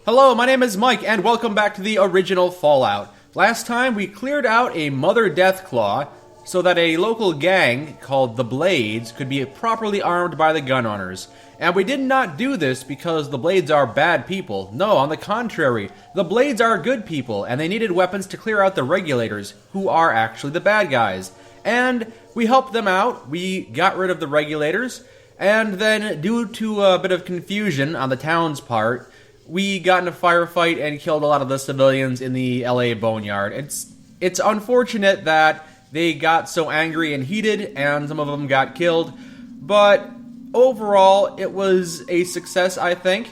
Hello, my name is Mike, and welcome back to the original Fallout. Last time, we cleared out a Mother Deathclaw so that a local gang called the Blades could be properly armed by the gun owners. And we did not do this because the Blades are bad people. No, on the contrary, the Blades are good people, and they needed weapons to clear out the Regulators, who are actually the bad guys. And we helped them out, we got rid of the Regulators, and then due to a bit of confusion on the town's part, we got in a firefight and killed a lot of the civilians in the LA Boneyard. It's unfortunate that they got so angry and heated, and some of them got killed, but overall, it was a success, I think.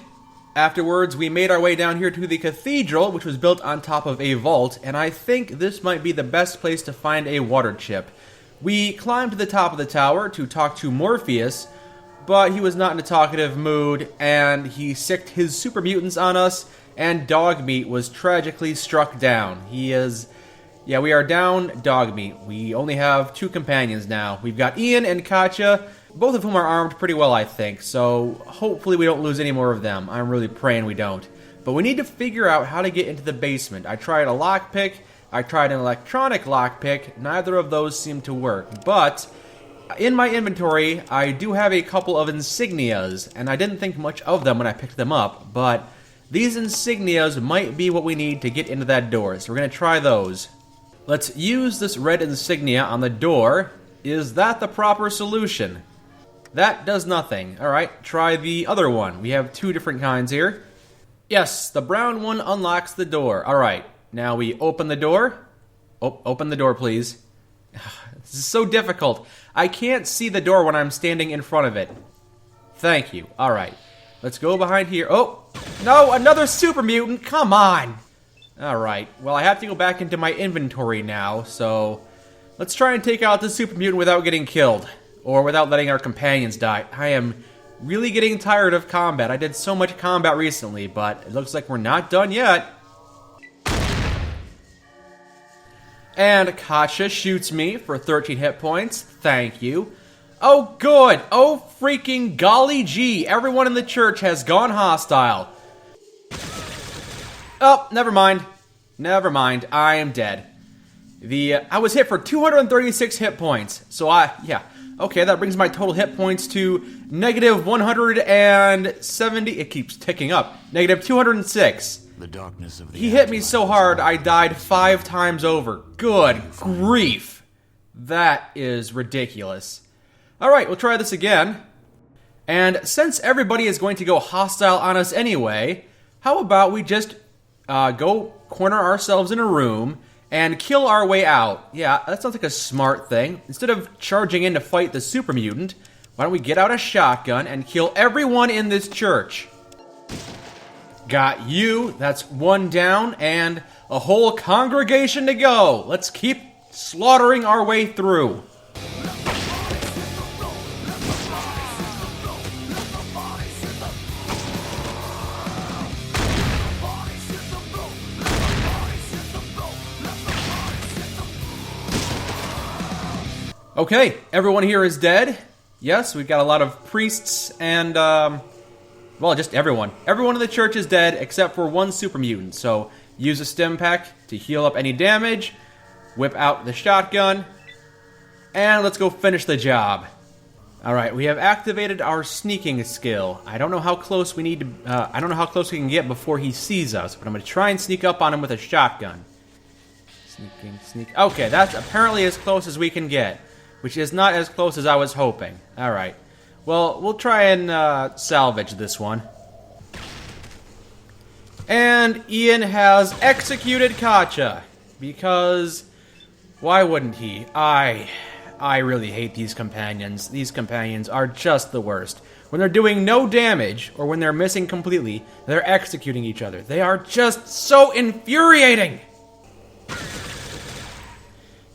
Afterwards, we made our way down here to the Cathedral, which was built on top of a vault, and I think this might be the best place to find a water chip. We climbed to the top of the tower to talk to Morpheus, but he was not in a talkative mood, and he sicked his super mutants on us, and Dogmeat was tragically struck down. We are down Dogmeat. We only have 2 companions now. We've got Ian and Katja, both of whom are armed pretty well, I think, so hopefully we don't lose any more of them. I'm really praying we don't. But we need to figure out how to get into the basement. I tried a lockpick, I tried an electronic lockpick, neither of those seemed to work, but in my inventory, I do have a couple of insignias, and I didn't think much of them when I picked them up, but these insignias might be what we need to get into that door, so we're going to try those. Let's use this red insignia on the door. Is that the proper solution? That does nothing. Alright, try the other one. We have 2 different kinds here. Yes, the brown one unlocks the door. Alright, now we open the door. Open the door, please. This is so difficult. I can't see the door when I'm standing in front of it. Thank you. Alright. Let's go behind here. Oh! No! Another super mutant! Come on! Alright. Well, I have to go back into my inventory now, so let's try and take out the super mutant without getting killed. Or without letting our companions die. I am really getting tired of combat. I did so much combat recently, but it looks like we're not done yet. And Katja shoots me for 13 hit points. Thank you. Oh, good. Oh, freaking golly gee. Everyone in the church has gone hostile. Oh, never mind. Never mind. I am dead. I was hit for 236 hit points. So okay, that brings my total hit points to negative 170. It keeps ticking up. Negative 206. The darkness of the He hit me so hard, I died 5 times over. Good grief. That is ridiculous. Alright, we'll try this again. And since everybody is going to go hostile on us anyway, how about we just go corner ourselves in a room and kill our way out? Yeah, that sounds like a smart thing. Instead of charging in to fight the super mutant, why don't we get out a shotgun and kill everyone in this church? Got you. That's 1 down, and a whole congregation to go. Let's keep slaughtering our way through. Okay, everyone here is dead. Yes, we've got a lot of priests and, well, just everyone. Everyone in the church is dead except for 1 super mutant. So use a stim pack to heal up any damage, whip out the shotgun, and let's go finish the job. Alright, we have activated our sneaking skill. I don't know how close we need to, I don't know how close we can get before he sees us, but I'm going to try and sneak up on him with a shotgun. Sneak. Okay, that's apparently as close as we can get, which is not as close as I was hoping. Alright. Well, we'll try and salvage this one. And Ian has executed Katja. Because why wouldn't he? I really hate these companions. These companions are just the worst. When they're doing no damage, or when they're missing completely, they're executing each other. They are just so infuriating!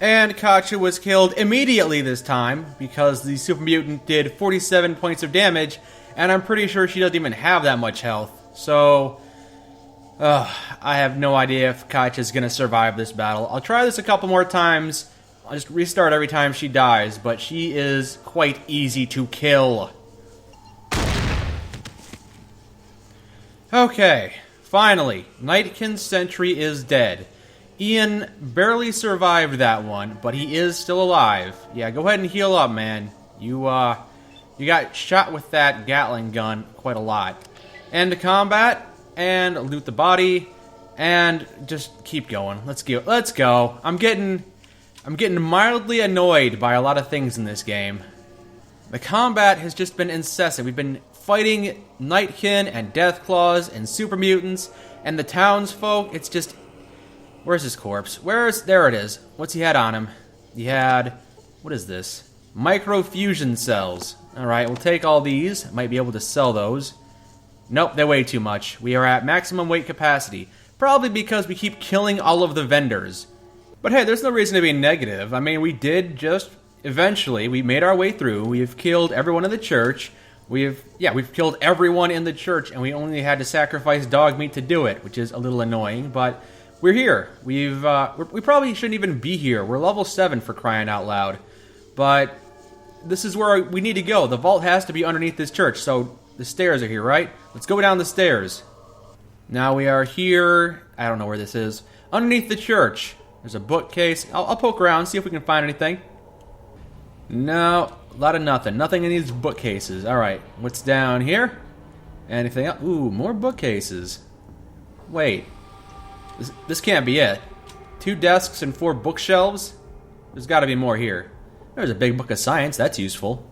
And Katja was killed immediately this time, because the super mutant did 47 points of damage, and I'm pretty sure she doesn't even have that much health. So, I have no idea if Katja's gonna survive this battle. I'll try this a couple more times. I'll just restart every time she dies, but she is quite easy to kill. Okay, Finally, Nightkin's sentry is dead. Ian barely survived that one, but he is still alive. Yeah, go ahead and heal up, man. You got shot with that Gatling gun quite a lot. End the combat, and loot the body, and just keep going. Let's go. I'm getting mildly annoyed by a lot of things in this game. The combat has just been incessant. We've been fighting Nightkin and Deathclaws and super mutants and the townsfolk. It's just... Where's his corpse? There it is. What's he had on him? He had... What is this? Microfusion cells. Alright, we'll take all these. Might be able to sell those. Nope, they weigh too much. We are at maximum weight capacity. Probably because we keep killing all of the vendors. But hey, there's no reason to be negative. I mean, we did just... Eventually, we made our way through. We've killed everyone in the church. We've killed everyone in the church, and we only had to sacrifice dog meat to do it, which is a little annoying, but we're here. We probably shouldn't even be here. We're level 7 for crying out loud. But this is where we need to go. The vault has to be underneath this church, so the stairs are here, right? Let's go down the stairs. Now we are here. I don't know where this is. Underneath the church. There's a bookcase. I'll poke around, see if we can find anything. No, a lot of nothing. Nothing in these bookcases. Alright, what's down here? Anything else? Ooh, more bookcases. Wait. This can't be it. 2 desks and 4 bookshelves? There's gotta be more here. There's a big book of science. That's useful.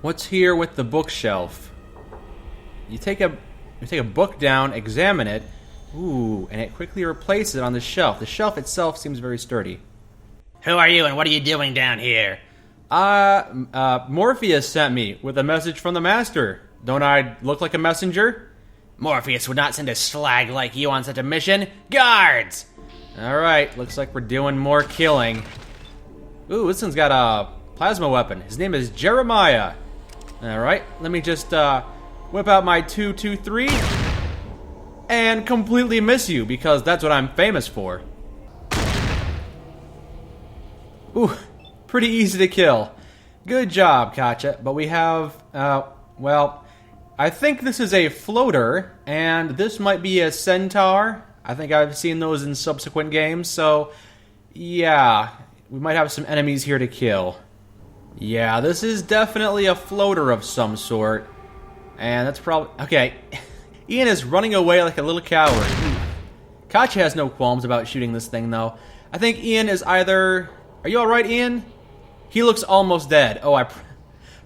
What's here with the bookshelf? You take a book down, examine it. Ooh, and it quickly replaces it on the shelf. The shelf itself seems very sturdy. Who are you and what are you doing down here? Morpheus sent me with a message from the Master. Don't I look like a messenger? Morpheus would not send a slag like you on such a mission. Guards! Alright, looks like we're doing more killing. Ooh, this one's got a plasma weapon. His name is Jeremiah. Alright, let me just whip out my 223 and completely miss you, because that's what I'm famous for. Ooh, pretty easy to kill. Good job, Katja. But we have, well, I think this is a floater, and this might be a centaur. I think I've seen those in subsequent games, so yeah, we might have some enemies here to kill. Yeah, this is definitely a floater of some sort, and that's probably... Okay, Ian is running away like a little coward. Katja has no qualms about shooting this thing, though. I think Ian is either... Are you alright, Ian? He looks almost dead. Oh, I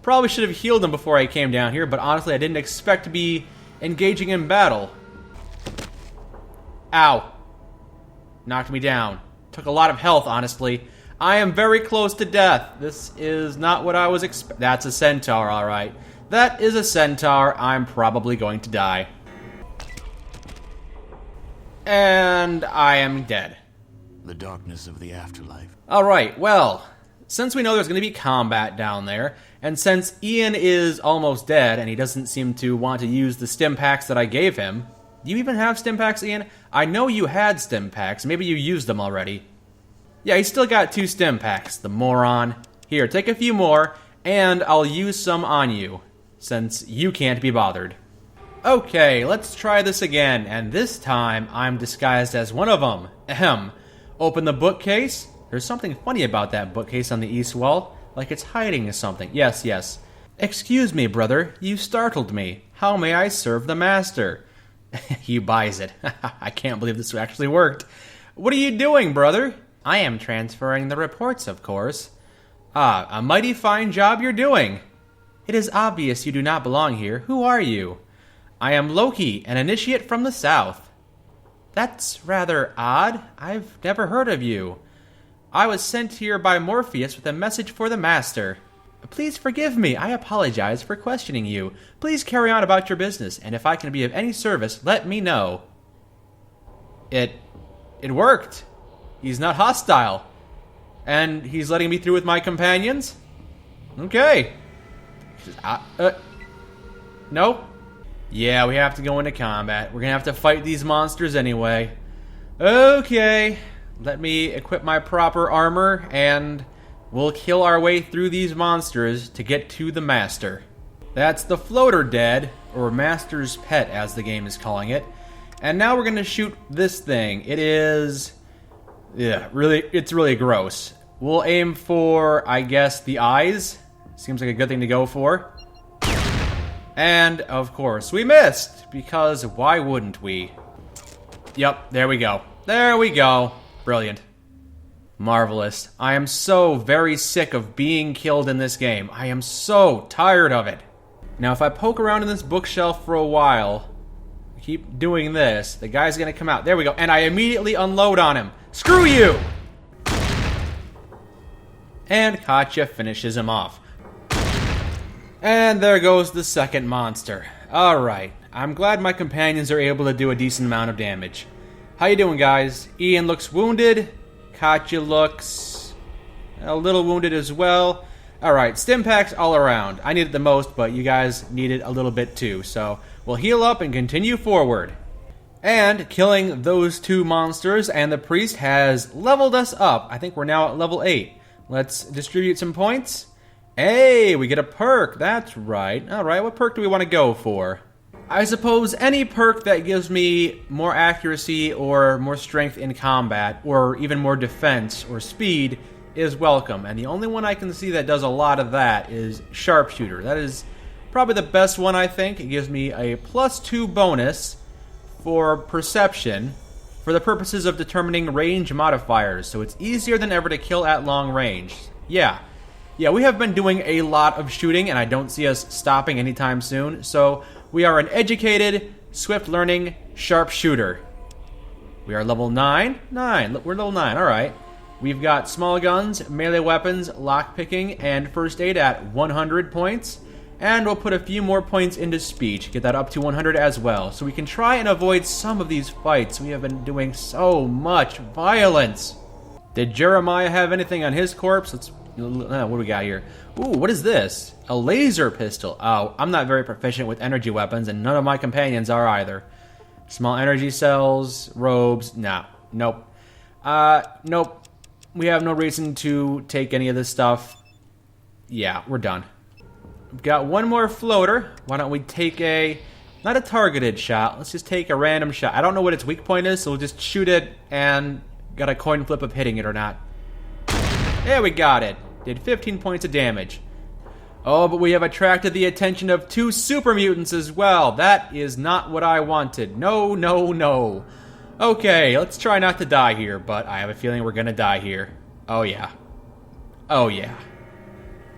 probably should have healed him before I came down here, but honestly, I didn't expect to be engaging in battle. Ow. Knocked me down. Took a lot of health, honestly. I am very close to death. This is not what I was expecting. That's a centaur, alright. That is a centaur. I'm probably going to die. And I am dead. The darkness of the afterlife. Alright, well, since we know there's going to be combat down there, and since Ian is almost dead, and he doesn't seem to want to use the stim packs that I gave him... Do you even have stim packs, Ian? I know you had stim packs. Maybe you used them already. Yeah, he's still got 2 stim packs, the moron. Here, take a few more, and I'll use some on you, since you can't be bothered. Okay, let's try this again, and this time I'm disguised as one of them. Ahem. Open the bookcase. There's something funny about that bookcase on the east wall, like it's hiding something. Yes, yes. Excuse me, brother, you startled me. How may I serve the master? He buys it. I can't believe this actually worked. What are you doing, brother? I am transferring the reports, of course. Ah, a mighty fine job you're doing. It is obvious you do not belong here. Who are you? I am Loki, an initiate from the south. That's rather odd. I've never heard of you. I was sent here by Morpheus with a message for the Master. Please forgive me. I apologize for questioning you. Please carry on about your business, and if I can be of any service, let me know. It worked. He's not hostile. And he's letting me through with my companions? Okay. No? Yeah, we have to go into combat. We're gonna have to fight these monsters anyway. Okay. Let me equip my proper armor, and we'll kill our way through these monsters to get to the Master. That's the floater dead, or Master's Pet as the game is calling it. And now we're going to shoot this thing. It is... yeah, it's really gross. We'll aim for, I guess, the eyes. Seems like a good thing to go for. And, of course, we missed. Because why wouldn't we? Yep, there we go. There we go. Brilliant. Marvelous. I am so very sick of being killed in this game. I am so tired of it. Now, if I poke around in this bookshelf for a while, keep doing this, the guy's gonna come out. There we go. And I immediately unload on him. Screw you! And Katya finishes him off. And there goes the second monster. Alright. I'm glad my companions are able to do a decent amount of damage. How you doing, guys? Ian looks wounded. Katya looks a little wounded as well. Alright, stim packs all around. I need it the most, but you guys need it a little bit too. So we'll heal up and continue forward. And killing those two monsters and the priest has leveled us up. I think we're now at level 8. Let's distribute some points. Hey, we get a perk. That's right. Alright, what perk do we want to go for? I suppose any perk that gives me more accuracy or more strength in combat, or even more defense or speed, is welcome. And the only one I can see that does a lot of that is Sharpshooter. That is probably the best one, I think. It gives me a +2 bonus for perception for the purposes of determining range modifiers, so it's easier than ever to kill at long range. Yeah, we have been doing a lot of shooting, and I don't see us stopping anytime soon, so we are an educated, swift-learning sharpshooter. We are level 9? We're level 9, alright. We've got small guns, melee weapons, lockpicking, and first aid at 100 points. And we'll put a few more points into speech, get that up to 100 as well, so we can try and avoid some of these fights. We have been doing so much violence. Did Jeremiah have anything on his corpse? What do we got here? Ooh, what is this? A laser pistol. Oh, I'm not very proficient with energy weapons, and none of my companions are either. Small energy cells, robes, nope. Nope. We have no reason to take any of this stuff. Yeah, we're done. We've got one more floater. Why don't we take not a targeted shot, let's just take a random shot. I don't know what its weak point is, so we'll just shoot it and got a coin flip of hitting it or not. There, we got it. Did 15 points of damage. Oh, but we have attracted the attention of 2 super mutants as well. That is not what I wanted. No. Okay, let's try not to die here, but I have a feeling we're gonna die here. Oh yeah.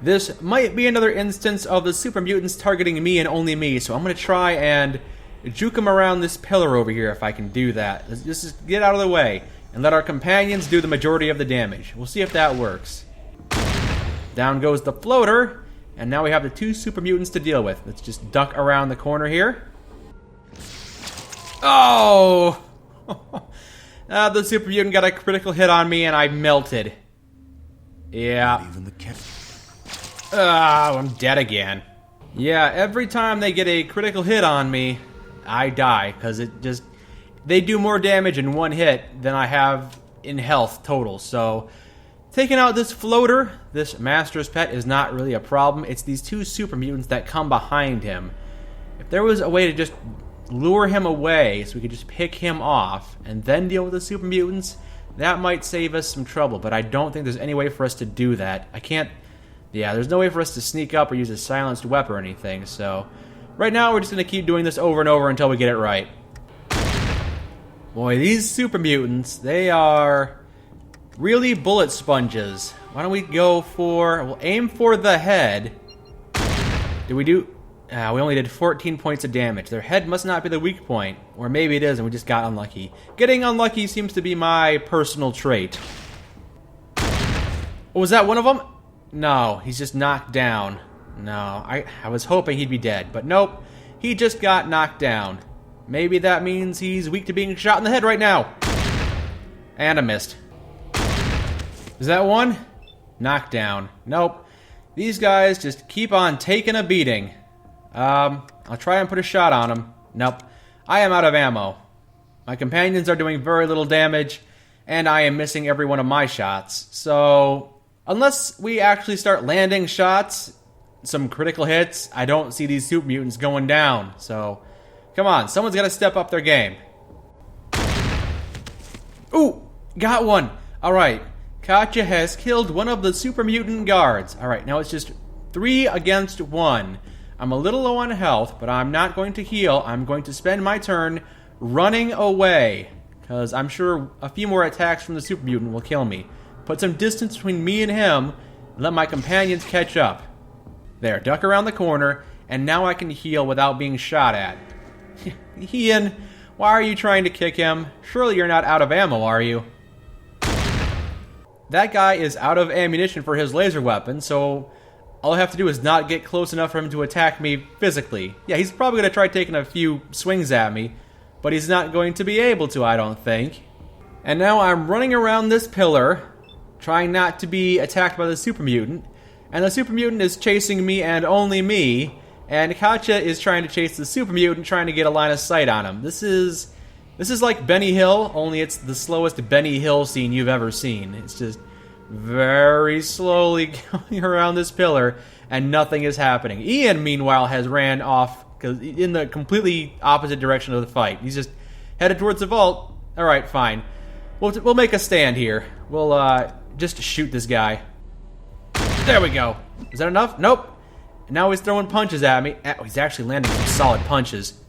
This might be another instance of the super mutants targeting me and only me, so I'm gonna try and juke them around this pillar over here if I can do that. Let's just get out of the way and let our companions do the majority of the damage. We'll see if that works. Down goes the floater, and now we have the 2 super mutants to deal with. Let's just duck around the corner here. Oh! The super mutant got a critical hit on me and I melted. Yeah. Even the cat. I'm dead again. Yeah, every time they get a critical hit on me, I die, because they do more damage in one hit than I have in health total. So, taking out this floater, this master's pet, is not really a problem. It's these 2 super mutants that come behind him. If there was a way to just lure him away so we could just pick him off and then deal with the super mutants, that might save us some trouble, but I don't think there's any way for us to do that. There's no way for us to sneak up or use a silenced weapon or anything, so right now we're just going to keep doing this over and over until we get it right. Boy, these super mutants, they are really bullet sponges. Why don't we we'll aim for the head. We only did 14 points of damage. Their head must not be the weak point. Or maybe it is and we just got unlucky. Getting unlucky seems to be my personal trait. Was that one of them? No, he's just knocked down. No, I was hoping he'd be dead, but nope. He just got knocked down. Maybe that means he's weak to being shot in the head right now. And I missed. Is that one? Knocked down. Nope. These guys just keep on taking a beating. I'll try and put a shot on him. Nope. I am out of ammo. My companions are doing very little damage, and I am missing every one of my shots. So, unless we actually start landing shots, some critical hits, I don't see these super mutants going down. So, come on, someone's got to step up their game. Ooh, got one. All right, Katya has killed one of the super mutant guards. All right, now it's just 3 against 1. I'm a little low on health, but I'm not going to heal. I'm going to spend my turn running away, because I'm sure a few more attacks from the super mutant will kill me. Put some distance between me and him, and let my companions catch up. There, duck around the corner, and now I can heal without being shot at. Ian, why are you trying to kick him? Surely you're not out of ammo, are you? That guy is out of ammunition for his laser weapon, so all I have to do is not get close enough for him to attack me physically. Yeah, he's probably going to try taking a few swings at me, but he's not going to be able to, I don't think. And now I'm running around this pillar, trying not to be attacked by the super mutant, and the super mutant is chasing me and only me, and Katya is trying to chase the super mutant, trying to get a line of sight on him. This is like Benny Hill, only it's the slowest Benny Hill scene you've ever seen. It's just very slowly going around this pillar, and nothing is happening. Ian, meanwhile, has ran off in the completely opposite direction of the fight. He's just headed towards the vault. All right, fine. We'll make a stand here. We'll just shoot this guy. There we go. Is that enough? Nope. Now he's throwing punches at me. Oh, he's actually landing some solid punches.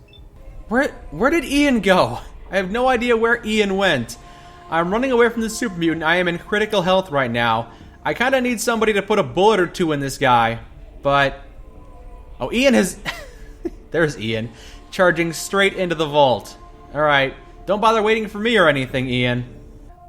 Where did Ian go? I have no idea where Ian went. I'm running away from the super mutant. I am in critical health right now. I kind of need somebody to put a bullet or two in this guy. But... oh, Ian has... there's Ian. Charging straight into the vault. Alright. Don't bother waiting for me or anything, Ian.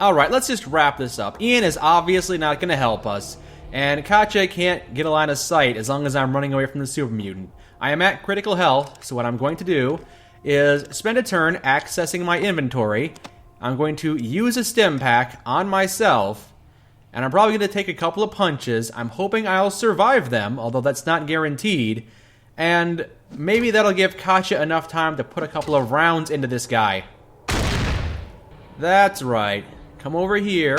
Alright, let's just wrap this up. Ian is obviously not going to help us. And Katya can't get a line of sight as long as I'm running away from the super mutant. I am at critical health, so what I'm going to do is spend a turn accessing my inventory. I'm going to use a stim pack on myself, and I'm probably going to take a couple of punches. I'm hoping I'll survive them, although that's not guaranteed. And maybe that'll give Katya enough time to put a couple of rounds into this guy. That's right. Come over here.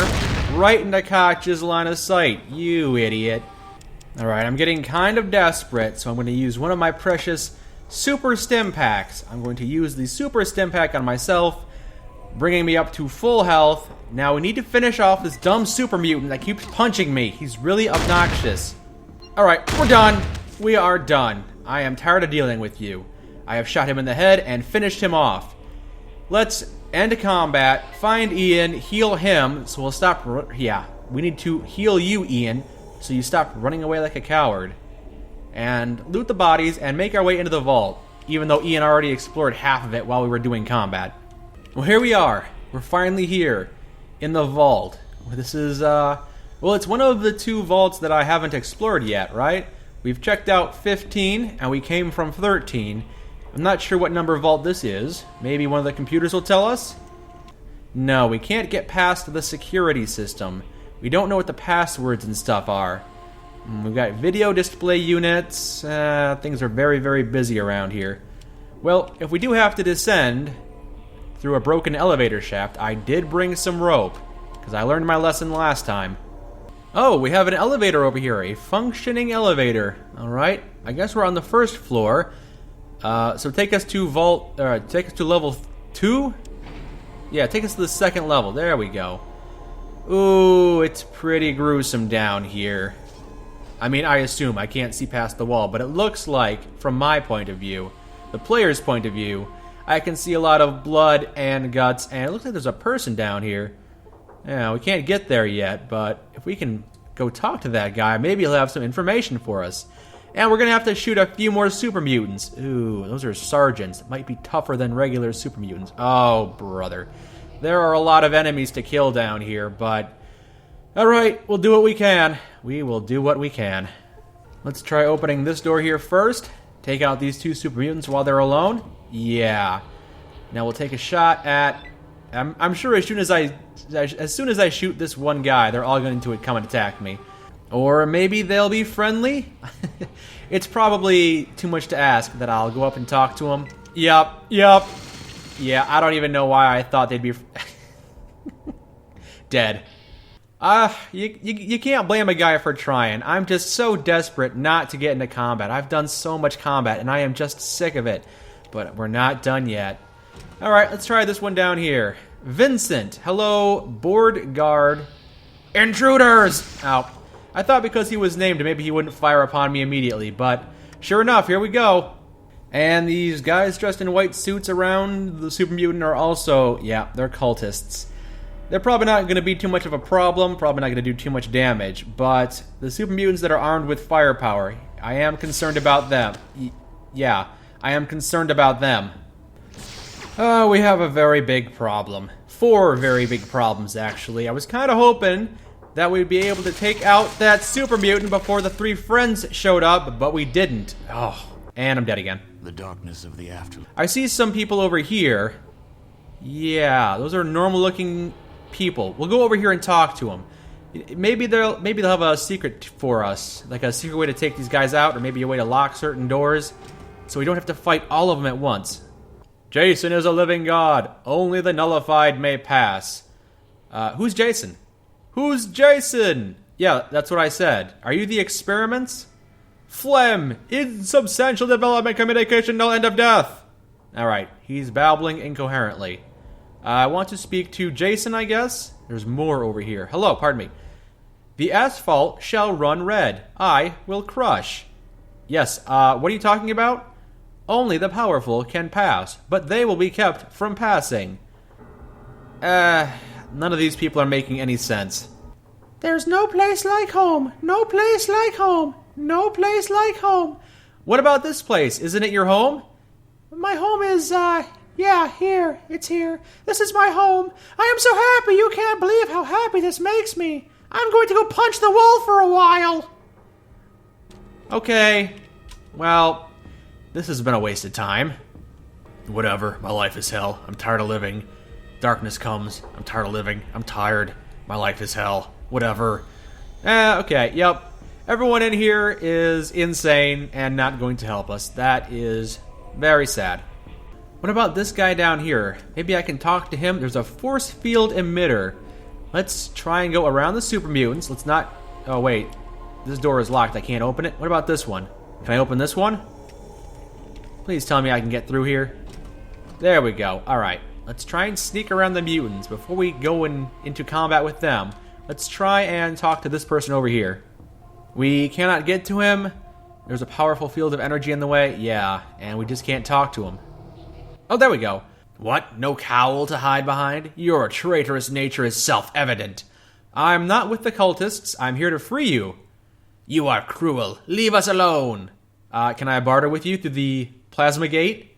Right into Katya's line of sight, you idiot. Alright, I'm getting kind of desperate, so I'm going to use one of my precious super stim packs. I'm going to use the super stim pack on myself, bringing me up to full health. Now we need to finish off this dumb super mutant that keeps punching me. He's really obnoxious. Alright, we're done. We are done. I am tired of dealing with you. I have shot him in the head and finished him off. Let's end combat, find Ian, heal him, so we'll stop... yeah, we need to heal you, Ian, so you stop running away like a coward. And loot the bodies and make our way into the vault, even though Ian already explored half of it while we were doing combat. Well, here we are. We're finally here, in the vault. This is, well, it's one of the 2 vaults that I haven't explored yet, right? We've checked out 15, and we came from 13. I'm not sure what number vault this is. Maybe one of the computers will tell us? No, we can't get past the security system. We don't know what the passwords and stuff are. We've got video display units. Things are very, very busy around here. Well, if we do have to descend through a broken elevator shaft, I did bring some rope, because I learned my lesson last time. Oh, we have an elevator over here, a functioning elevator. Alright, I guess we're on the first floor. So take us to level 2? Yeah, take us to the second level. There we go. Ooh, it's pretty gruesome down here. I mean, I assume I can't see past the wall, but it looks like, from my point of view, the player's point of view, I can see a lot of blood and guts, and it looks like there's a person down here. Yeah, we can't get there yet, but if we can go talk to that guy, maybe he'll have some information for us. And we're going to have to shoot a few more super mutants. Ooh, those are sergeants. Might be tougher than regular super mutants. Oh, brother. There are a lot of enemies to kill down here, but... alright, we'll do what we can. We will do what we can. Let's try opening this door here first. Take out these 2 super mutants while they're alone. Yeah. Now we'll take a shot at... I'm sure as soon as I shoot this one guy, they're all going to come and attack me. Or maybe they'll be friendly? It's probably too much to ask that I'll go up and talk to them. Yup. Yeah, I don't even know why I thought they'd be... dead. You can't blame a guy for trying. I'm just so desperate not to get into combat. I've done so much combat, and I am just sick of it. But we're not done yet. Alright, let's try this one down here. Vincent. Hello, board guard. Intruders! Ow. I thought because he was named, maybe he wouldn't fire upon me immediately, but sure enough, here we go. And these guys dressed in white suits around the super mutant are also, yeah, they're cultists. They're probably not going to be too much of a problem, probably not going to do too much damage, but the super mutants that are armed with firepower, I am concerned about them. Yeah, I am concerned about them. We have a very big problem. 4 very big problems, actually. I was kind of hoping that we'd be able to take out that super mutant before the 3 friends showed up, but we didn't. Oh, and I'm dead again. The darkness of the afterlife. I see some people over here. Yeah, those are normal-looking people. We'll go over here and talk to them. Maybe they'll have a secret for us, like a secret way to take these guys out, or maybe a way to lock certain doors, so we don't have to fight all of them at once. Jason is a living god. Only the nullified may pass. Who's Jason? Who's Jason? Yeah, that's what I said. Are you the experiments? Phlegm. Insubstantial development, communication, no end of death. Alright, he's babbling incoherently. I want to speak to Jason, I guess. There's more over here. Hello, pardon me. The asphalt shall run red. I will crush. Yes, what are you talking about? Only the powerful can pass, but they will be kept from passing. None of these people are making any sense. There's no place like home. No place like home. No place like home. What about this place? Isn't it your home? My home is, yeah, here. It's here. This is my home. I am so happy you can't believe how happy this makes me. I'm going to go punch the wall for a while. Okay. Well, this has been a wasted time. Whatever. My life is hell. I'm tired of living. Darkness comes. I'm tired of living. I'm tired. My life is hell. Whatever. Okay. Yep. Everyone in here is insane and not going to help us. That is very sad. What about this guy down here? Maybe I can talk to him. There's a force field emitter. Let's try and go around the super mutants. Let's not... Oh, wait. This door is locked. I can't open it. What about this one? Can I open this one? Please tell me I can get through here. There we go. Alright. Let's try and sneak around the mutants. Before we go into combat with them, let's try and talk to this person over here. We cannot get to him. There's a powerful field of energy in the way. Yeah, and we just can't talk to him. Oh, there we go. What? No cowl to hide behind? Your traitorous nature is self-evident. I'm not with the cultists. I'm here to free you. You are cruel. Leave us alone. Can I barter with you through the plasma gate?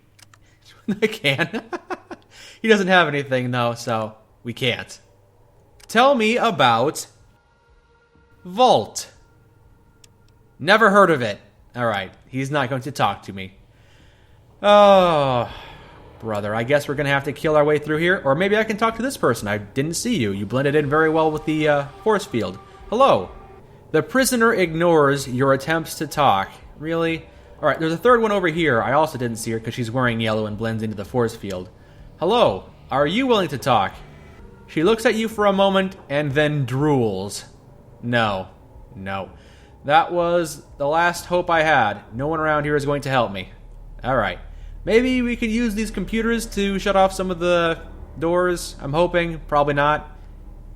I can. He doesn't have anything, though, so we can't. Tell me about Vault. Never heard of it. Alright, he's not going to talk to me. Oh, brother, I guess we're going to have to kill our way through here. Or maybe I can talk to this person. I didn't see you. You blended in very well with the force field. Hello. The prisoner ignores your attempts to talk. Really? Alright, there's a third one over here. I also didn't see her because she's wearing yellow and blends into the force field. Hello. Are you willing to talk? She looks at you for a moment and then drools. No. No. That was the last hope I had. No one around here is going to help me. Alright. Maybe we could use these computers to shut off some of the doors. I'm hoping. Probably not.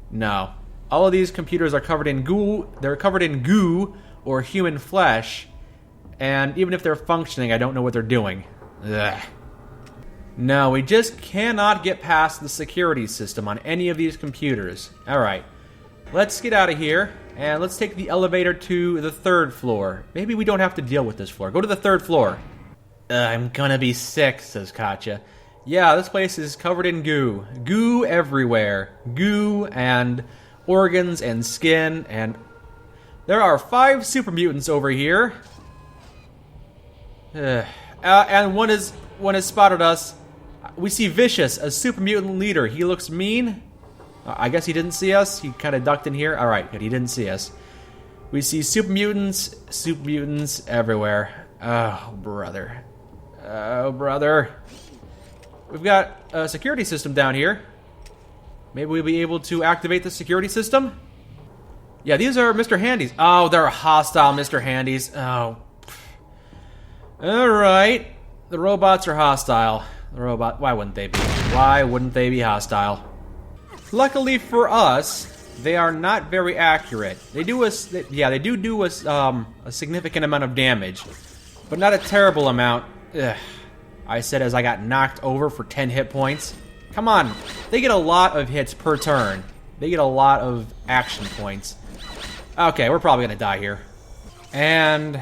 No. All of these computers are covered in goo. They're covered in goo or human flesh. And even if they're functioning, I don't know what they're doing. Ugh. No, we just cannot get past the security system on any of these computers. Alright. Let's get out of here. And let's take the elevator to the 3rd floor. Maybe we don't have to deal with this floor. Go to the 3rd floor. I'm gonna be sick, says Katya. Yeah, this place is covered in goo. Goo everywhere. Goo and organs and skin and... There are 5 super mutants over here. And one has spotted us. We see Vicious, a super mutant leader. He looks mean. I guess he didn't see us. He kind of ducked in here. Alright, good. He didn't see us. We see super mutants everywhere. Oh, brother. Oh, brother. We've got a security system down here. Maybe we'll be able to activate the security system? Yeah, these are Mr. Handies. Oh, they're hostile Mr. Handies. Oh. Alright. The robots are hostile. Why wouldn't they be? Why wouldn't they be hostile? Luckily for us, they are not very accurate. They do us, they do us a significant amount of damage, but not a terrible amount. Ugh. I said as I got knocked over for 10 hit points. Come on, they get a lot of hits per turn. They get a lot of action points. Okay, we're probably gonna die here. And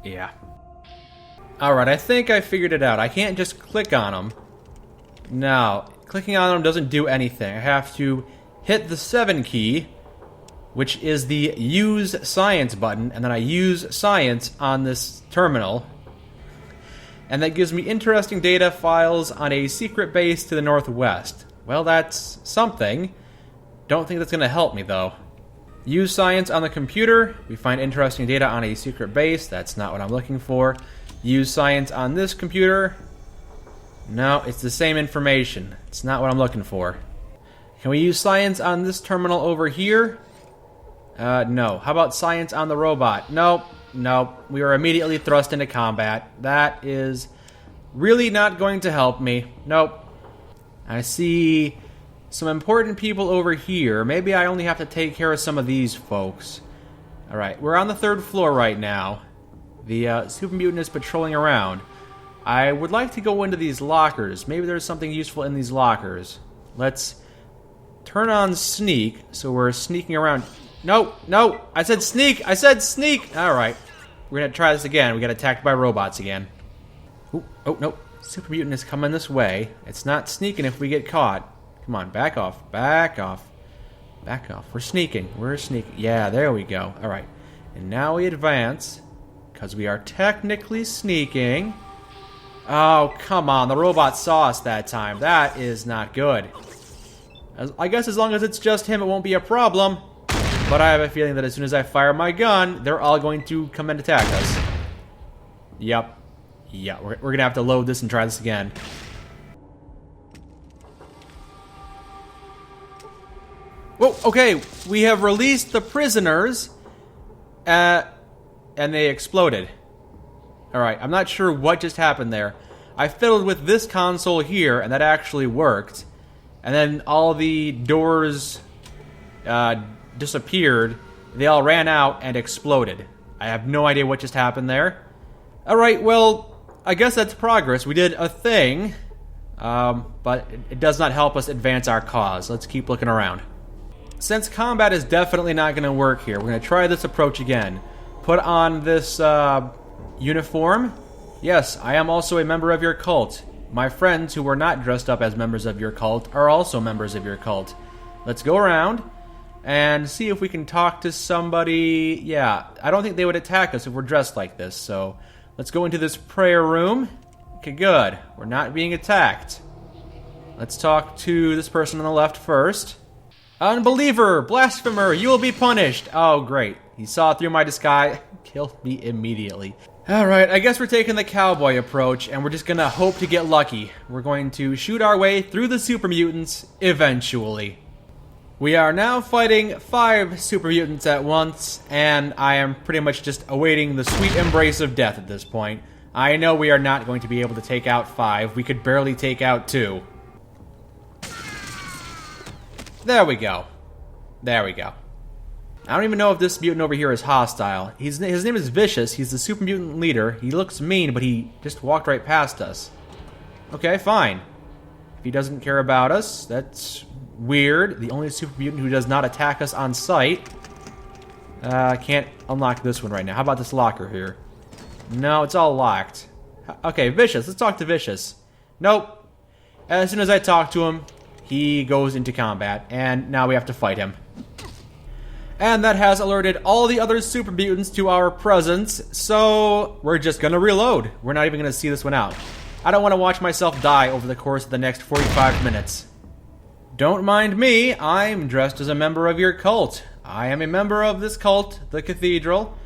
yeah. Alright, I think I figured it out. I can't just click on them. No, clicking on them doesn't do anything. I have to hit the 7 key, which is the use science button, and then I use science on this terminal. And that gives me interesting data files on a secret base to the northwest. Well, that's something. Don't think that's going to help me, though. Use science on the computer. We find interesting data on a secret base. That's not what I'm looking for. Use science on this computer. No, it's the same information. It's not what I'm looking for. Can we use science on this terminal over here? No. How about science on the robot? Nope. Nope. We were immediately thrust into combat. That is really not going to help me. Nope. I see some important people over here. Maybe I only have to take care of some of these folks. Alright, we're on the 3rd floor right now. The super mutant is patrolling around. I would like to go into these lockers. Maybe there's something useful in these lockers. Let's turn on sneak, so we're sneaking around. No, no, I said sneak, I said sneak! Alright, we're gonna try this again. We got attacked by robots again. Ooh, oh, no, super mutant is coming this way. It's not sneaking if we get caught. Come on, back off, back off. Back off, we're sneaking, Yeah, there we go, alright. And now we advance, because we are technically sneaking. Oh, come on, the robot saw us that time. That is not good. I guess as long as it's just him, it won't be a problem. But I have a feeling that as soon as I fire my gun, they're all going to come and attack us. Yep. Yeah, we're going to have to load this and try this again. Whoa, okay, we have released the prisoners, and they exploded. Alright, I'm not sure what just happened there. I fiddled with this console here, and that actually worked. And then all the doors disappeared. They all ran out and exploded. I have no idea what just happened there. Alright, well, I guess that's progress. We did a thing, but it does not help us advance our cause. Let's keep looking around. Since combat is definitely not going to work here, we're going to try this approach again. Put on this uniform. Yes, I am also a member of your cult. My friends who were not dressed up as members of your cult are also members of your cult. Let's go around and see if we can talk to somebody. Yeah, I don't think they would attack us if we're dressed like this, so let's go into this prayer room. Okay, good. We're not being attacked. Let's talk to this person on the left first. Unbeliever, blasphemer, you will be punished. Oh, great. He saw through my disguise. Killed me immediately. Alright, I guess we're taking the cowboy approach, and we're just gonna hope to get lucky. We're going to shoot our way through the super mutants, eventually. We are now fighting 5 super mutants at once, and I am pretty much just awaiting the sweet embrace of death at this point. I know we are not going to be able to take out 5. We could barely take out 2. There we go. There we go. I don't even know if this mutant over here is hostile. His name is Vicious. He's the super mutant leader. He looks mean, but he just walked right past us. Okay, fine. If he doesn't care about us, that's weird. The only super mutant who does not attack us on sight. Can't unlock this one right now. How about this locker here? No, it's all locked. Okay, Vicious. Let's talk to Vicious. Nope. As soon as I talk to him, he goes into combat, and now we have to fight him. And that has alerted all the other super mutants to our presence, so we're just gonna reload. We're not even gonna see this one out. I don't want to watch myself die over the course of the next 45 minutes. Don't mind me, I'm dressed as a member of your cult. I am a member of this cult, the Cathedral.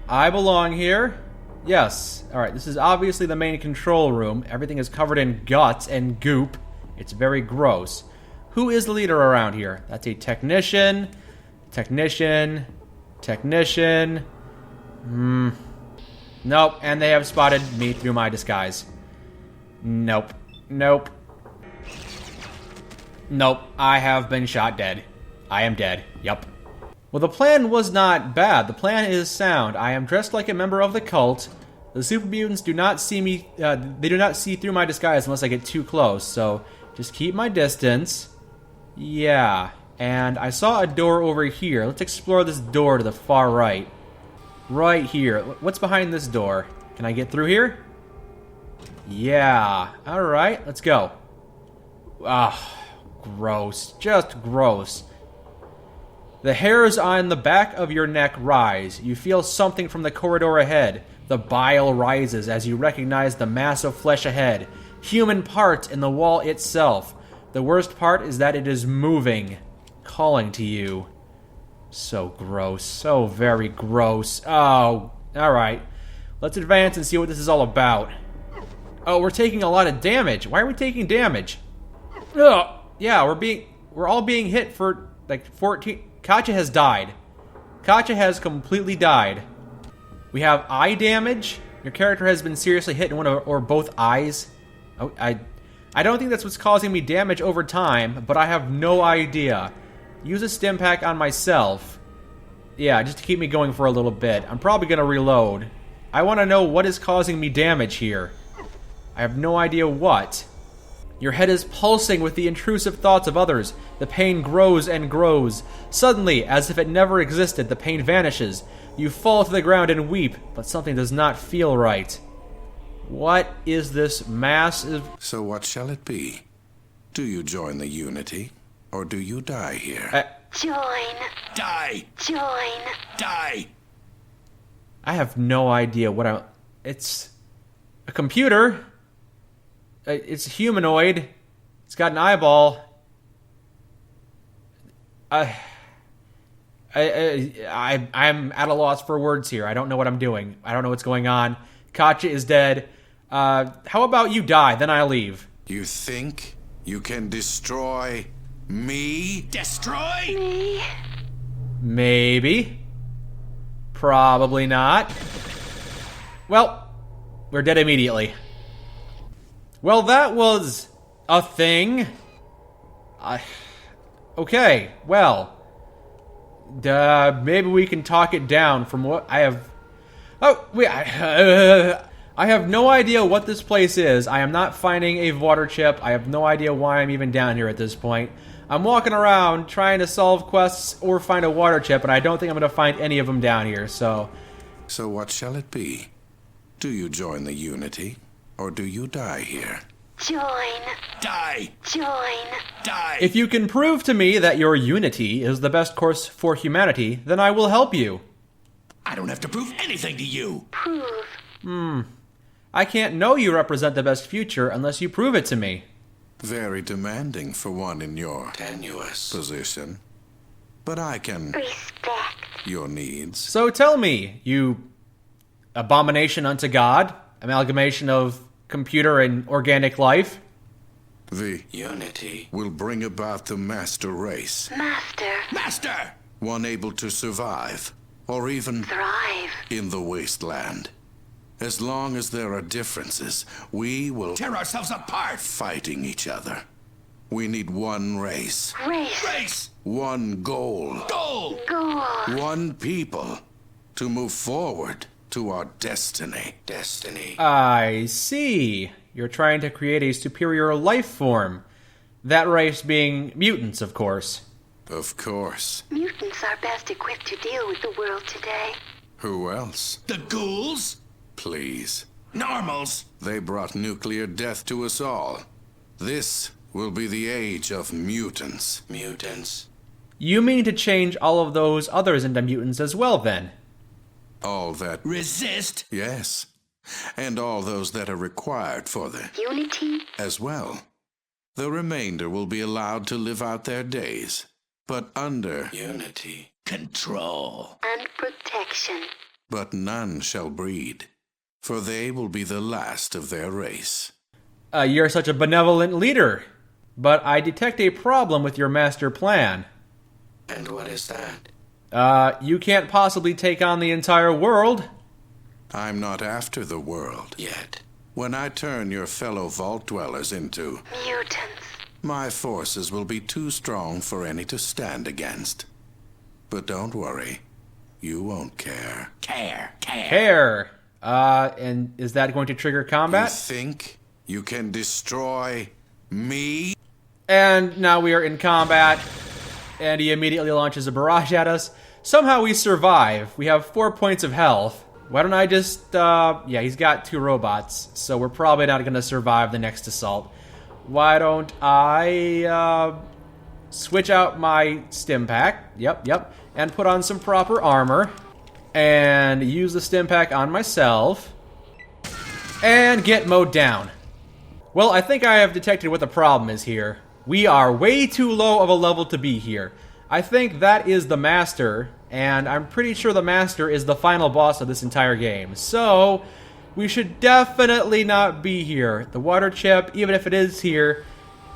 I belong here. Yes, alright, this is obviously the main control room. Everything is covered in guts and goop. It's very gross. Who is the leader around here? That's a technician. Technician. Nope, and they have spotted me through my disguise. Nope. Nope, I have been shot dead. I am dead. Yup. Well, the plan was not bad. The plan is sound. I am dressed like a member of the cult. The super mutants do not see me, they do not see through my disguise unless I get too close, so just keep my distance. Yeah, and I saw a door over here. Let's explore this door to the far right. Right here. What's behind this door? Can I get through here? Yeah. Alright, let's go. Ah, gross. Just gross. The hairs on the back of your neck rise. You feel something from the corridor ahead. The bile rises as you recognize the mass of flesh ahead. Human parts in the wall itself. The worst part is that it is moving, calling to you. So gross. So very gross. Oh, alright. Let's advance and see what this is all about. Oh, we're taking a lot of damage. Why are we taking damage? Ugh. Yeah, we're all being hit for like 14. Katja has died. Katja has completely died. We have eye damage. Your character has been seriously hit in one or both eyes. Oh, I don't think that's what's causing me damage over time, but I have no idea. Use a stim pack on myself. Yeah, just to keep me going for a little bit. I'm probably going to reload. I want to know what is causing me damage here. I have no idea what. Your head is pulsing with the intrusive thoughts of others. The pain grows and grows. Suddenly, as if it never existed, the pain vanishes. You fall to the ground and weep, but something does not feel right. What is this massive... So what shall it be? Do you join the Unity, or do you die here? Join. Die! Join. Die! I have no idea what I'm... It's a computer. It's humanoid. It's got an eyeball. I'm at a loss for words here. I don't know what I'm doing. I don't know what's going on. Katja is dead. How about you die, then I leave. You think you can destroy me? Destroy? Me. Maybe. Probably not. Well, we're dead immediately. Well, that was a thing. Okay, well. Maybe we can talk it down from what I have... Oh, wait, I have no idea what this place is. I am not finding a water chip. I have no idea why I'm even down here at this point. I'm walking around trying to solve quests or find a water chip, and I don't think I'm going to find any of them down here, so... So what shall it be? Do you join the Unity, or do you die here? Join. Die! Join. Die! If you can prove to me that your unity is the best course for humanity, then I will help you. I don't have to prove anything to you! Prove. I can't know you represent the best future unless you prove it to me. Very demanding for one in your tenuous position. But I can Respect. your needs. So tell me, you abomination unto God, amalgamation of computer and organic life. The Unity will bring about the master race. Master. Master! One able to survive, or even Thrive. in the wasteland. As long as there are differences, we will tear ourselves apart fighting each other. We need one race. Race. One goal. Goal. One people to move forward to our destiny. I see. You're trying to create a superior life form. That race being mutants, of course. Of course. Mutants are best equipped to deal with the world today. Who else? The ghouls? Please. Normals? They brought nuclear death to us all. This will be the age of mutants. You mean to change all of those others into mutants as well, then? All that resist? Yes. And all those that are required for the Unity. as well. The remainder will be allowed to live out their days, but under Unity control. And protection. But none shall breed, for they will be the last of their race. You're such a benevolent leader. But I detect a problem with your master plan. And what is that? You can't possibly take on the entire world. I'm not after the world. Yet. When I turn your fellow vault dwellers into Mutants. my forces will be too strong for any to stand against. But don't worry, you won't care. Care. And is that going to trigger You combat? think you can destroy me? And now we are in combat, and he immediately launches a barrage at us. Somehow we survive. We have 4 points of health. Why don't I just, yeah, he's got 2 robots, so we're probably not going to survive the next assault. Why don't I, switch out my stim pack, yep, and put on some proper armor, and use the stim pack on myself, and get mowed down. Well, I think I have detected what the problem is here. We are way too low of a level to be here. I think that is the Master, and I'm pretty sure the Master is the final boss of this entire game. So, we should definitely not be here. The water chip, even if it is here,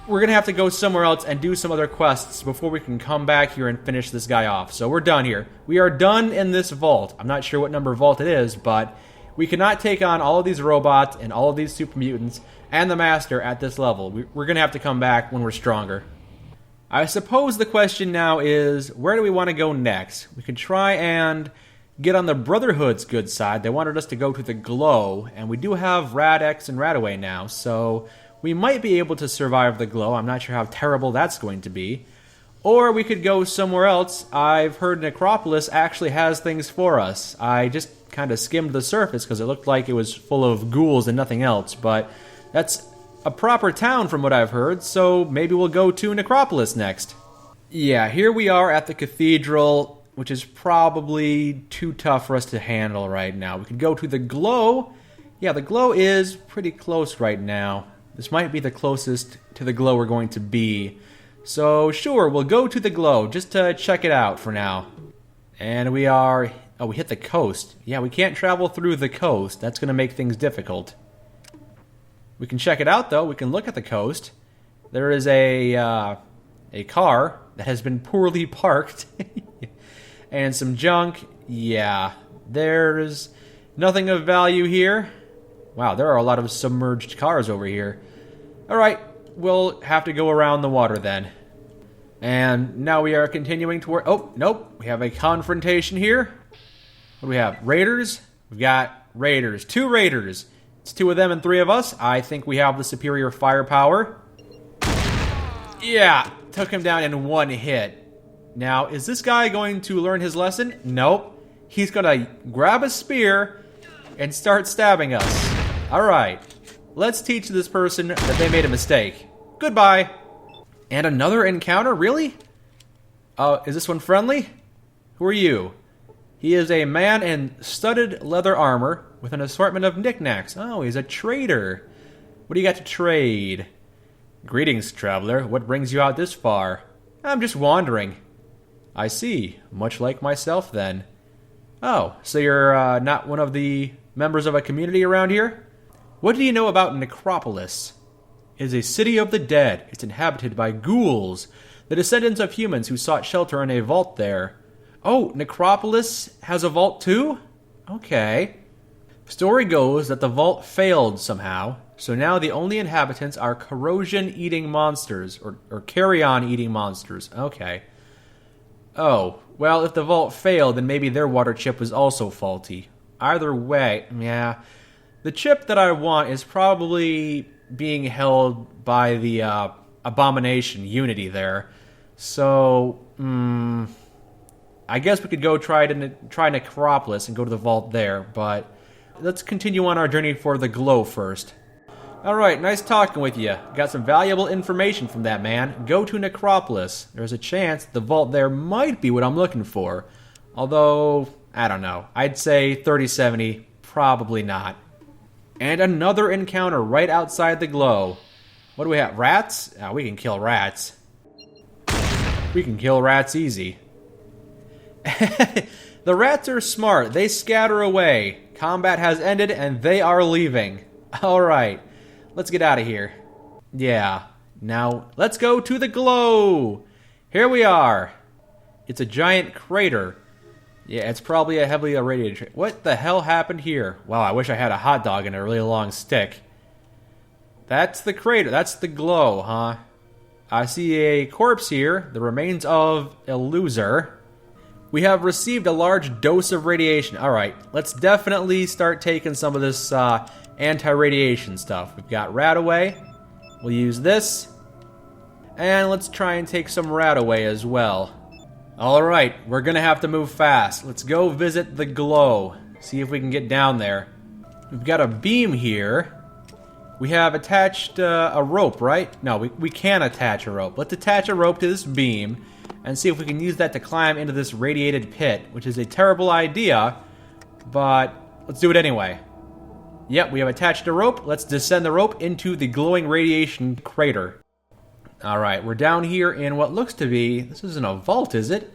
we're going to have to go somewhere else and do some other quests before we can come back here and finish this guy off. So we're done here. We are done in this vault. I'm not sure what number vault it is, but we cannot take on all of these robots and all of these super mutants and the Master at this level. We're going to have to come back when we're stronger. I suppose the question now is, where do we want to go next? We could try and get on the Brotherhood's good side. They wanted us to go to the Glow, and we do have Rad-X and Radaway now, so we might be able to survive the Glow. I'm not sure how terrible that's going to be. Or we could go somewhere else. I've heard Necropolis actually has things for us. I just kind of skimmed the surface because it looked like it was full of ghouls and nothing else, but that's a proper town from what I've heard, so maybe we'll go to Necropolis next. Yeah, here we are at the Cathedral, which is probably too tough for us to handle right now. We could go to the Glow. Yeah, the Glow is pretty close right now. This might be the closest to the Glow we're going to be. So, sure, we'll go to the Glow just to check it out for now. And we are... Oh, we hit the coast. Yeah, we can't travel through the coast. That's going to make things difficult. We can check it out, though. We can look at the coast. There is a car that has been poorly parked. And some junk. Yeah, there's nothing of value here. Wow, there are a lot of submerged cars over here. Alright, we'll have to go around the water then. And now we are continuing toward... Oh, nope. We have a confrontation here. What do we have? Raiders? We've got Raiders. 2 Raiders. It's 2 of them and 3 of us. I think we have the superior firepower. Yeah, took him down in 1 hit. Now, is this guy going to learn his lesson? Nope. He's going to grab a spear and start stabbing us. Alright. Let's teach this person that they made a mistake. Goodbye. And another encounter? Really? Is this one friendly? Who are you? He is a man in studded leather armor with an assortment of knickknacks. Oh, he's a trader. What do you got to trade? Greetings, traveler. What brings you out this far? I'm just wandering. I see. Much like myself, then. Oh, so you're not one of the members of a community around here? What do you know about Necropolis? It is a city of the dead. It's inhabited by ghouls, the descendants of humans who sought shelter in a vault there. Oh, Necropolis has a vault too? Okay. Story goes that the vault failed somehow, so now the only inhabitants are corrosion-eating monsters, or carrion-eating monsters. Okay. Oh, well, if the vault failed, then maybe their water chip was also faulty. Either way, yeah. The chip that I want is probably being held by the abomination Unity there. So, I guess we could go try Necropolis and go to the vault there, but let's continue on our journey for the Glow first. Alright, nice talking with you. Got some valuable information from that man. Go to Necropolis. There's a chance the vault there might be what I'm looking for. Although, I don't know. I'd say 30-70, probably not. And another encounter right outside the Glow. What do we have? Rats? Oh, we can kill rats. We can kill rats easy. The rats are smart. They scatter away. Combat has ended and they are leaving. Alright, let's get out of here. Yeah, now let's go to the Glow. Here we are. It's a giant crater. Yeah, it's probably a heavily irradiated crater. What the hell happened here? Wow, I wish I had a hot dog and a really long stick. That's the crater. That's the Glow, huh? I see a corpse here, the remains of a loser. We have received a large dose of radiation. Alright, let's definitely start taking some of this anti-radiation stuff. We've got Radaway. We'll use this. And let's try and take some Radaway as well. Alright, we're gonna have to move fast. Let's go visit the glow. See if we can get down there. We've got a beam here. We have attached a rope, right? No, we can attach a rope. Let's attach a rope to this beam and see if we can use that to climb into this radiated pit, which is a terrible idea, but let's do it anyway. Yep, we have attached a rope. Let's descend the rope into the glowing radiation crater. Alright, we're down here in what looks to be... This isn't a vault, is it?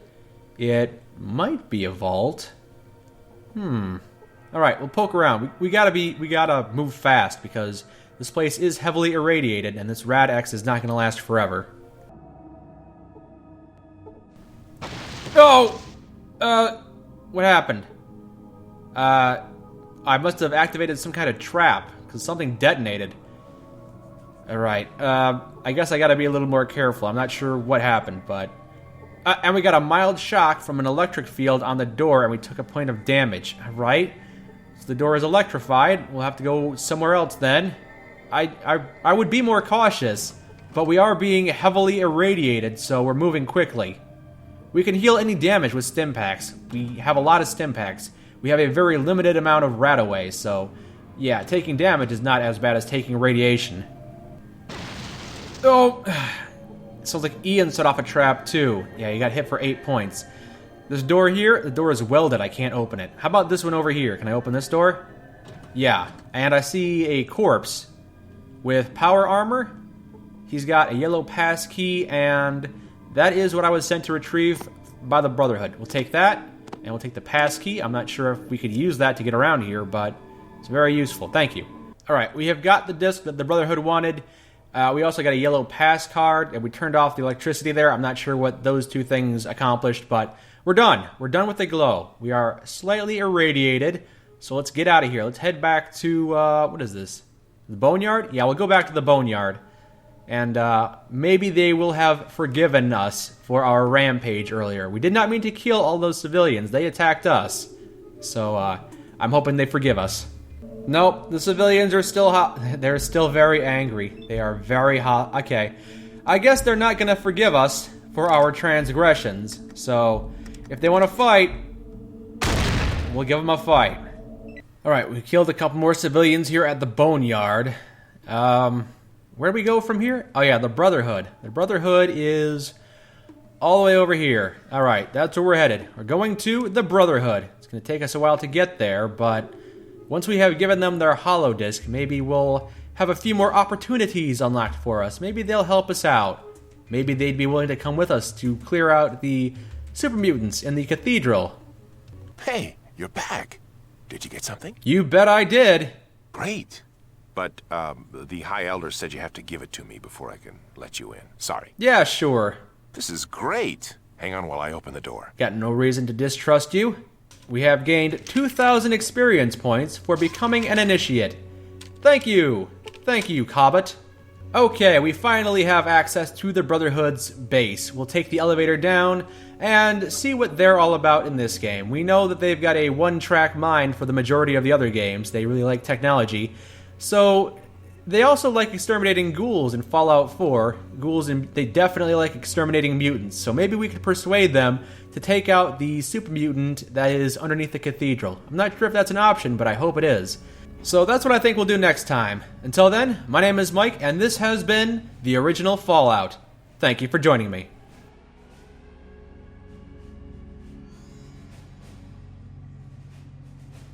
It might be a vault. Alright, we'll poke around. We gotta move fast because this place is heavily irradiated and this Rad-X is not gonna last forever. Oh! What happened? I must have activated some kind of trap because something detonated. Alright, I guess I gotta be a little more careful. I'm not sure what happened, but... and we got a mild shock from an electric field on the door, and we took a point of damage. Alright, so the door is electrified. We'll have to go somewhere else then. I would be more cautious, but we are being heavily irradiated, so we're moving quickly. We can heal any damage with stim packs. We have a lot of stim packs. We have a very limited amount of Radaway, so... yeah, taking damage is not as bad as taking radiation. Oh! Sounds like Ian set off a trap too. Yeah, he got hit for 8 points. This door here, the door is welded, I can't open it. How about this one over here? Can I open this door? Yeah, and I see a corpse with power armor. He's got a yellow pass key, and that is what I was sent to retrieve by the Brotherhood. We'll take that, and we'll take the pass key. I'm not sure if we could use that to get around here, but it's very useful. Thank you. Alright, we have got the disc that the Brotherhood wanted. We also got a yellow pass card, and we turned off the electricity there. I'm not sure what those two things accomplished, but we're done. We're done with the glow. We are slightly irradiated, so let's get out of here. Let's head back to, what is this? The Boneyard? Yeah, we'll go back to the Boneyard. And maybe they will have forgiven us for our rampage earlier. We did not mean to kill all those civilians. They attacked us. So I'm hoping they forgive us. Nope, the civilians are still hot. They're still very angry. They are very hot. Okay, I guess they're not going to forgive us for our transgressions. So if they want to fight, we'll give them a fight. Alright, we killed a couple more civilians here at the Boneyard. Where do we go from here? Oh yeah, the Brotherhood. The Brotherhood is all the way over here. Alright, that's where we're headed. We're going to the Brotherhood. It's going to take us a while to get there, but once we have given them their hollow disk, maybe we'll have a few more opportunities unlocked for us. Maybe they'll help us out. Maybe they'd be willing to come with us to clear out the super mutants in the Cathedral. Hey, you're back. Did you get something? You bet I did. Great. But the High Elder said you have to give it to me before I can let you in. Sorry. Yeah, sure. This is great. Hang on while I open the door. Got no reason to distrust you. We have gained 2,000 experience points for becoming an initiate. Thank you. Thank you, Cobbett. Okay, we finally have access to the Brotherhood's base. We'll take the elevator down and see what they're all about in this game. We know that they've got a one-track mind for the majority of the other games. They really like technology. So they also like exterminating ghouls in Fallout 4. They definitely like exterminating mutants. So maybe we could persuade them to take out the super mutant that is underneath the cathedral. I'm not sure if that's an option, but I hope it is. So that's what I think we'll do next time. Until then, my name is Mike, and this has been the original Fallout. Thank you for joining me.